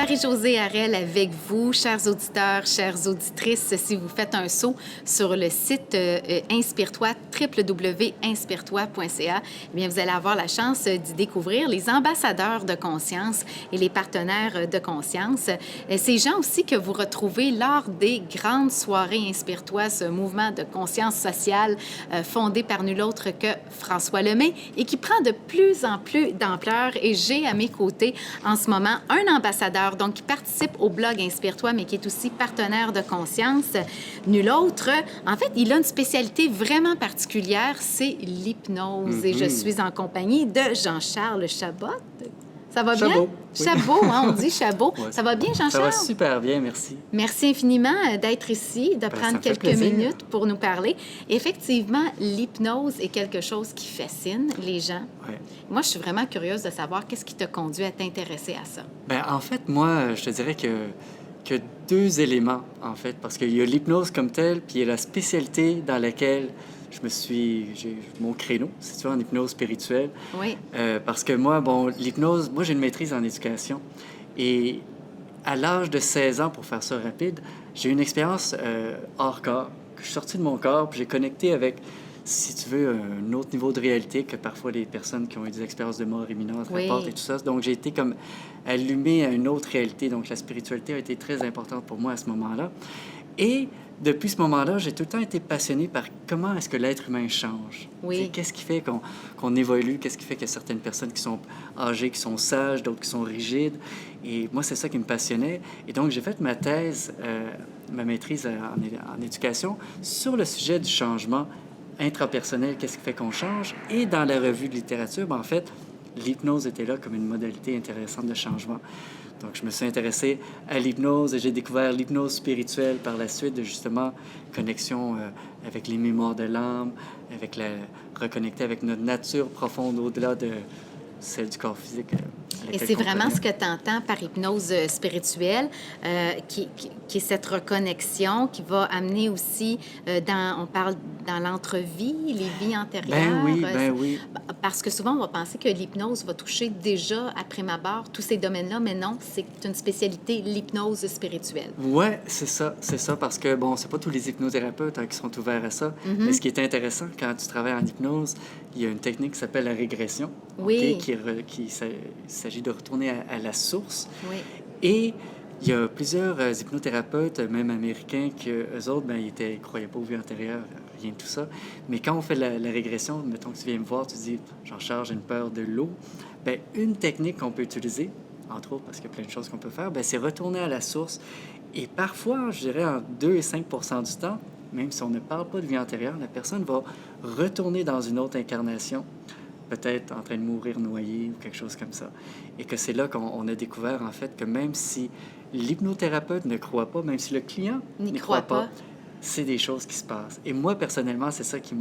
Marie-Josée Harel avec vous, chers auditeurs, chères auditrices. Si vous faites un saut sur le site Inspire-toi, www.inspire-toi.ca, eh bien, vous allez avoir la chance d'y découvrir les ambassadeurs de conscience et les partenaires de conscience. Ces gens aussi que vous retrouvez lors des grandes soirées Inspire-toi, ce mouvement de conscience sociale fondé par nul autre que François Lemay et qui prend de plus en plus d'ampleur. Et j'ai à mes côtés en ce moment un ambassadeur, donc qui participe au blog Inspire-toi, mais qui est aussi partenaire de conscience. Nul autre. En fait, il a une spécialité vraiment particulière, c'est l'hypnose. Et je suis en compagnie de Jean-Charles Chabot. Ça va bien? Chabot. Oui. Chabot, hein, on dit Chabot. Ouais, ça va bien, Jean-Charles? Ça va super bien, merci. Merci infiniment d'être ici, de prendre quelques minutes pour nous parler. Effectivement, l'hypnose est quelque chose qui fascine les gens. Ouais. Moi, je suis vraiment curieuse de savoir qu'est-ce qui t'a conduit à t'intéresser à ça. Bien, en fait, moi, je te dirais que deux éléments, en fait, parce qu'il y a l'hypnose comme telle, puis il y a la spécialité dans laquelle j'ai mon créneau, si tu veux, en hypnose spirituelle. Oui. Parce que moi, l'hypnose, moi, j'ai une maîtrise en éducation. Et à l'âge de 16 ans, pour faire ça rapide, j'ai eu une expérience hors corps. Je suis sorti de mon corps, puis j'ai connecté avec, si tu veux, un autre niveau de réalité que parfois les personnes qui ont eu des expériences de mort imminente rapportent et tout ça. Donc, j'ai été comme allumé à une autre réalité. Donc, la spiritualité a été très importante pour moi à ce moment-là. Et depuis ce moment-là, j'ai tout le temps été passionné par comment est-ce que l'être humain change. Oui. Qu'est-ce qui fait qu'on évolue? Qu'est-ce qui fait qu'il y a certaines personnes qui sont âgées, qui sont sages, d'autres qui sont rigides? Et moi, c'est ça qui me passionnait. Et donc, j'ai fait ma thèse, ma maîtrise en éducation sur le sujet du changement intrapersonnel, qu'est-ce qui fait qu'on change. Et dans la revue de littérature, en fait, l'hypnose était là comme une modalité intéressante de changement. Donc, je me suis intéressé à l'hypnose et j'ai découvert l'hypnose spirituelle par la suite, de justement connexion avec les mémoires de l'âme, reconnecter avec notre nature profonde au-delà de celle du corps physique. Et c'est vraiment ce que tu entends par hypnose spirituelle, qui est cette reconnexion qui va amener aussi, on parle dans l'entrevie, les vies antérieures. Ben oui. Parce que souvent, on va penser que l'hypnose va toucher déjà, à prime abord, tous ces domaines-là, mais non, c'est une spécialité, l'hypnose spirituelle. Oui, c'est ça, parce que, c'est pas tous les hypnothérapeutes qui sont ouverts à ça, mais ce qui est intéressant, quand tu travailles en hypnose, il y a une technique qui s'appelle la régression, oui. Il s'agit de retourner à la source. Oui. Et il y a plusieurs hypnothérapeutes, même américains, qu'eux autres, ils ne croyaient pas aux vies antérieures, rien de tout ça. Mais quand on fait la régression, mettons que tu viens me voir, tu dis « Jean-Charles, j'ai une peur de l'eau », une technique qu'on peut utiliser, entre autres parce qu'il y a plein de choses qu'on peut faire, c'est retourner à la source. Et parfois, je dirais en 2 et 5 % du temps, même si on ne parle pas de vie antérieure, la personne va retourner dans une autre incarnation, peut-être en train de mourir noyé ou quelque chose comme ça. Et que c'est là qu'on a découvert, en fait, que même si l'hypnothérapeute ne croit pas, même si le client n'y croit pas, c'est des choses qui se passent. Et moi, personnellement, c'est ça qui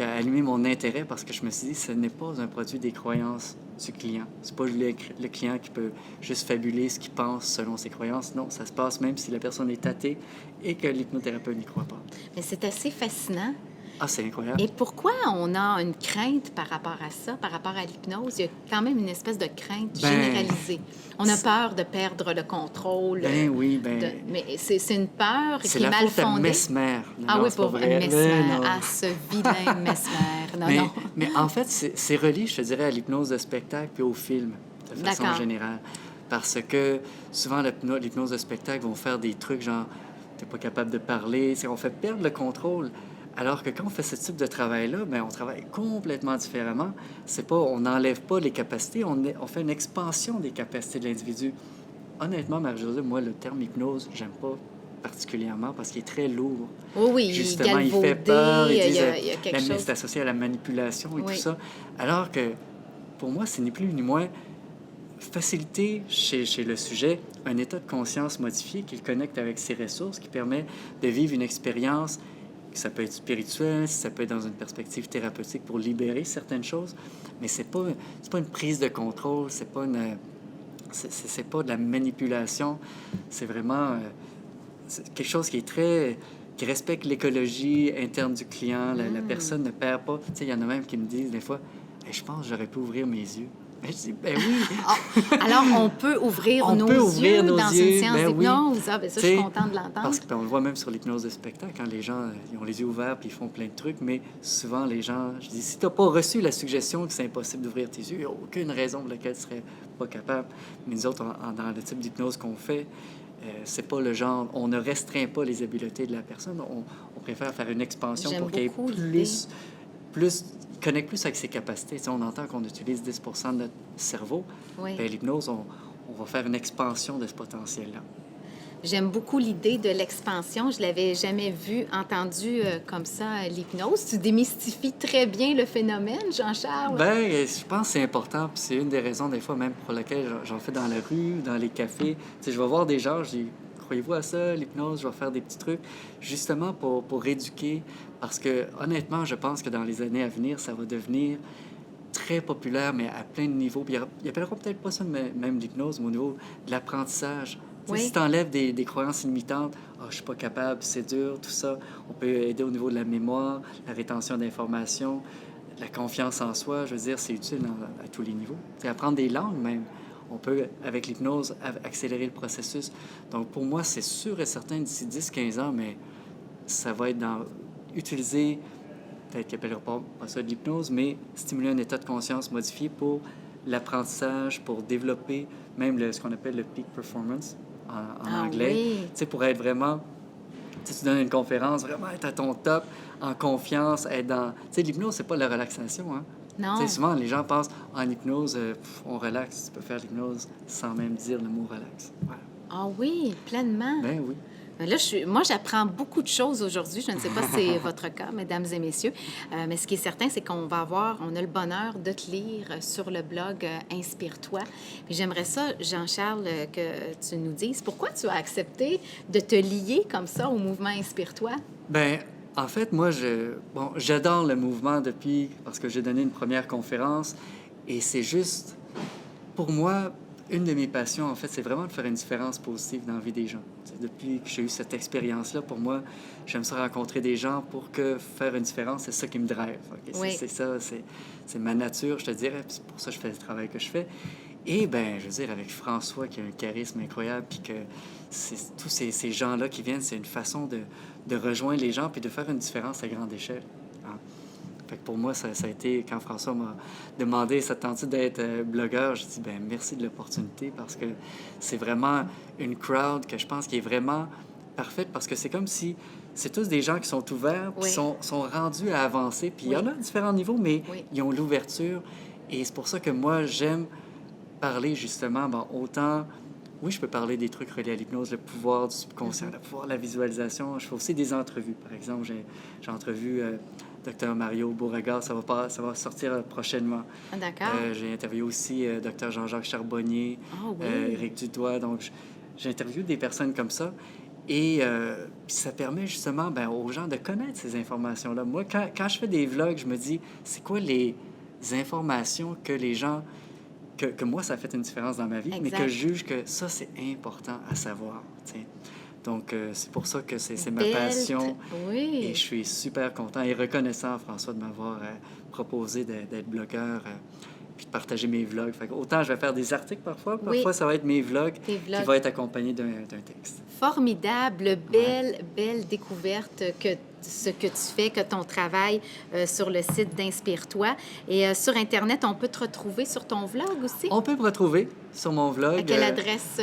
a allumé mon intérêt, parce que je me suis dit, ce n'est pas un produit des croyances du client. C'est pas le client qui peut juste fabuler ce qu'il pense selon ses croyances. Non, ça se passe même si la personne est athée et que l'hypnothérapeute n'y croit pas. Mais c'est assez fascinant. Ah, c'est incroyable. Et pourquoi on a une crainte par rapport à ça, par rapport à l'hypnose? Il y a quand même une espèce de crainte généralisée. On a peur de perdre le contrôle. Mais c'est une peur qui est mal fondée. C'est la faute à Mesmer. Oui, pour vrai. Mesmer. Ah, ce vilain Mesmer. Mais en fait, c'est relié, je te dirais, à l'hypnose de spectacle puis au film, de façon générale. Parce que souvent, l'hypnose de spectacle vont faire des trucs genre, t'es pas capable de parler, on fait perdre le contrôle. Alors que quand on fait ce type de travail-là, on travaille complètement différemment. On n'enlève pas les capacités, on fait une expansion des capacités de l'individu. Honnêtement, Marie-Josée, moi, le terme hypnose, j'aime pas particulièrement parce qu'il est très lourd. Oui, justement, il fait peur, il y a quelque chose. C'est associé à la manipulation et tout ça. Alors que, pour moi, c'est ni plus ni moins faciliter chez le sujet un état de conscience modifié qui le connecte avec ses ressources, qui permet de vivre une expérience. Ça peut être spirituel, ça peut être dans une perspective thérapeutique pour libérer certaines choses, mais c'est pas une prise de contrôle, c'est pas de la manipulation, c'est vraiment c'est quelque chose qui respecte l'écologie interne du client, la personne ne perd pas. Tu sais, il y en a même qui me disent des fois, je pense que j'aurais pu ouvrir mes yeux. Ben, je dis, ben oui. Alors, on peut ouvrir On nos peut ouvrir yeux nos dans yeux, une séance ben oui. d'hypnose. Ah, ben ça, je suis T'sais, contente de l'entendre. Parce qu'on le voit même sur l'hypnose de spectacle, quand les gens ils ont les yeux ouverts puis ils font plein de trucs, mais souvent les gens, je dis, si tu n'as pas reçu la suggestion que c'est impossible d'ouvrir tes yeux, il n'y a aucune raison pour laquelle tu ne serais pas capable. Mais nous autres, dans le type d'hypnose qu'on fait, c'est pas le genre, on ne restreint pas les habiletés de la personne, on préfère faire une expansion J'aime pour qu'il y ait beaucoup l'idée. il connecte plus avec ses capacités. Tu sais, on entend qu'on utilise 10 de notre cerveau. Oui. Bien, l'hypnose, on va faire une expansion de ce potentiel-là. J'aime beaucoup l'idée de l'expansion. Je l'avais jamais vu, entendu comme ça, l'hypnose. Tu démystifies très bien le phénomène, Jean-Charles. Bien, je pense que c'est important. Puis c'est une des raisons, des fois, même pour laquelle j'en fais dans la rue, dans les cafés. Tu sais, je vais voir des gens, je dis, croyez-vous à ça, l'hypnose? Je vais faire des petits trucs, justement pour éduquer. Parce que, honnêtement, je pense que dans les années à venir, ça va devenir très populaire, mais à plein de niveaux. Puis ils appelleront peut-être pas ça même l'hypnose, mais au niveau de l'apprentissage. Oui. Si tu enlèves des croyances limitantes, « je suis pas capable, c'est dur », tout ça, on peut aider au niveau de la mémoire, la rétention d'informations, la confiance en soi. Je veux dire, c'est utile à tous les niveaux. T'sais, apprendre des langues même. On peut, avec l'hypnose, accélérer le processus. Donc, pour moi, c'est sûr et certain, d'ici 10-15 ans, mais ça va être utiliser, peut-être qu'ils n'appelleront pas ça de l'hypnose, mais stimuler un état de conscience modifié pour l'apprentissage, pour développer même ce qu'on appelle le peak performance en anglais. Oui. Tu sais, pour être vraiment, tu donnes une conférence, vraiment être à ton top, en confiance, être dans... Tu sais, l'hypnose, c'est pas la relaxation, hein? Non. Tu sais, souvent, les gens pensent, en hypnose, on relaxe. Tu peux faire l'hypnose sans même dire le mot relax. Ouais. Ah oui, pleinement. Ben oui. Là, moi, j'apprends beaucoup de choses aujourd'hui. Je ne sais pas si c'est votre cas, mesdames et messieurs. Mais ce qui est certain, c'est qu'on a le bonheur de te lire sur le blog Inspire-toi. Puis j'aimerais ça, Jean-Charles, que tu nous dises pourquoi tu as accepté de te lier comme ça au mouvement Inspire-toi. Ben, en fait, moi, j'adore le mouvement parce que j'ai donné une première conférence et c'est juste, pour moi, une de mes passions, en fait, c'est vraiment de faire une différence positive dans la vie des gens. T'sais, depuis que j'ai eu cette expérience-là, pour moi, j'aime ça rencontrer des gens pour que faire une différence, c'est ça qui me drive. Okay? Oui. C'est ça, c'est ma nature, je te dirais. C'est pour ça que je fais le travail que je fais. Et, ben, je veux dire, avec François, qui a un charisme incroyable, puis que tous ces gens-là qui viennent, c'est une façon de rejoindre les gens puis de faire une différence à grande échelle. Hein? Fait que pour moi, ça a été, quand François m'a demandé, ça te tente d'être blogueur, je dis, ben merci de l'opportunité parce que c'est vraiment une crowd que je pense qui est vraiment parfaite parce que c'est comme si c'est tous des gens qui sont ouverts, Oui. qui sont rendus à avancer. Puis il y en a à différents niveaux, mais ils ont l'ouverture. Et c'est pour ça que moi, j'aime parler justement, autant... Oui, je peux parler des trucs reliés à l'hypnose, le pouvoir du subconscient, le pouvoir de la visualisation. Je fais aussi des entrevues. Par exemple, j'ai entrevu Dr Mario Beauregard, ça va sortir prochainement. Ah, d'accord. J'ai interviewé aussi Dr Jean-Jacques Charbonnier, Éric Dutoit. Donc, j'ai interviewé des personnes comme ça. Et puis ça permet justement aux gens de connaître ces informations-là. Moi, quand je fais des vlogs, je me dis, c'est quoi les informations que les gens... Que moi, ça a fait une différence dans ma vie, mais que je juge que ça, c'est important à savoir. T'sais. Donc, c'est pour ça que c'est ma passion. Oui. Et je suis super content et reconnaissant, François, de m'avoir proposé d'être blogueur puis de partager mes vlogs. Fait que autant je vais faire des articles parfois ça va être mes vlogs qui vont être accompagnés d'un texte. Formidable, belle découverte que ce que tu fais, que ton travail sur le site d'Inspire-toi. Et sur Internet, on peut te retrouver sur ton vlog aussi? On peut me retrouver sur mon vlog. À quelle adresse?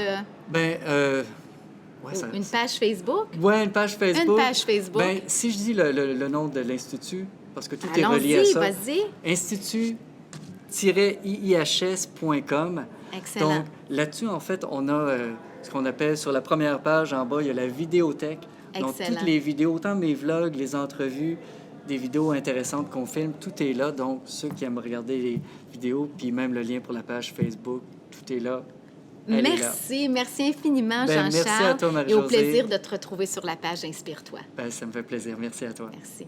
Une page Facebook? Oui, une page Facebook. Une page Facebook. Ben, si je dis le nom de l'Institut, parce que tout est relié à ça. Vas-y. Institut-ihs.com. Excellent. Donc, là-dessus, en fait, on a ce qu'on appelle, sur la première page, en bas, il y a la vidéothèque. Donc, toutes les vidéos, autant mes vlogs, les entrevues, des vidéos intéressantes qu'on filme, tout est là. Donc, ceux qui aiment regarder les vidéos, puis même le lien pour la page Facebook, tout est là. Merci infiniment, Jean-Charles. Merci à toi, Marie-Josée. Et au plaisir de te retrouver sur la page Inspire-toi. Ça me fait plaisir. Merci à toi. Merci.